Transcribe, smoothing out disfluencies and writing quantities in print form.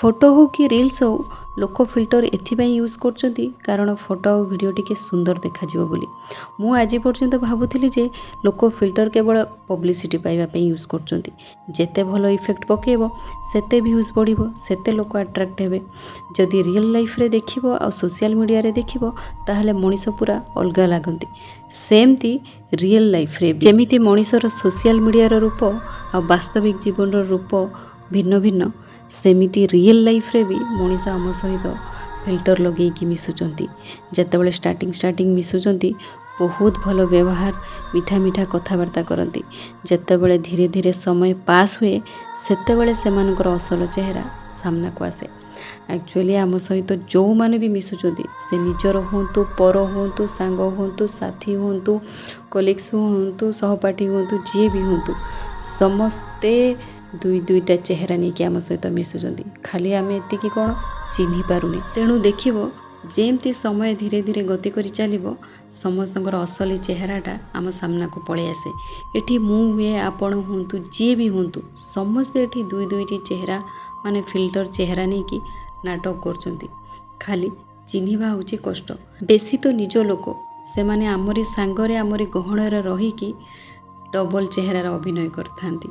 Photo हो कि reels हो लोक फिल्टर एथिपाई यूज करछंती कारण फोटो और वीडियो टिके सुंदर देखा जिवो बोली। मु आज पर्यंत भाबुथिली जे लोक फिल्टर केवल पब्लिसिटी पाइबा पे यूज करछंती। जेते भलो इफेक्ट पकेबो सेते व्यूज बढ़िबो, सेते लोक अट्रैक्ट हेबे। जदि रियल लाइफ रे देखिबो आ सोशल मीडिया रे देखिबो ताहले मनीष पूरा अलगा लागंती। सेमती रियल लाइफ रे जेमिति मनीषर सोशल मीडिया रो रूप आ वास्तविक जीवन रो रूप भिन्न भिन्न सेमिति रियल लाइफ रे भी मनीष आम सहित फिल्टर लगे मिसुचंती। जेतेबेले स्टार्टिंग मिसुचंती बहुत भलो व्यवहार मीठा मीठा कथबार्ता करती। जेतेबेले धीरे धीरे समय पास हुए सेतेबेले सेमानकर असल चेहरा सामना को आसे। एक्चुअली आम सहित जो माने भी मिसुचंती से निजर हुंतु, पर हुंतु, सांग हुंतु, साथी हुंतु, कलिग्स हुंतु, सहपाठी हुंतु, जी भी हुंतु, समस्ते दुई दुईटा चेहरा नहीं कि आम सहित मिसुचंती। खाली आम एतिकी कौन चिन्हि पारुनी। तेणु देखिबो जेमती समय धीरे धीरे गति करी चलिबो समस्तଙ୍କର असली चेहराटा आम सामना को पळे आसे। एठी मु हुए आपण हुंतु जी भी हुंतु समस्ते एठी दुई दुईटी चेहरा माने फिल्टर चेहरा नहीं कि नाटक करचंती। खाली चिन्हिबा होची कष्ट। बेसी तो निज लोक से माने आमरी सांगरे आमरी गहणरे रही कि डबल चेहरार अभिनय करथांती।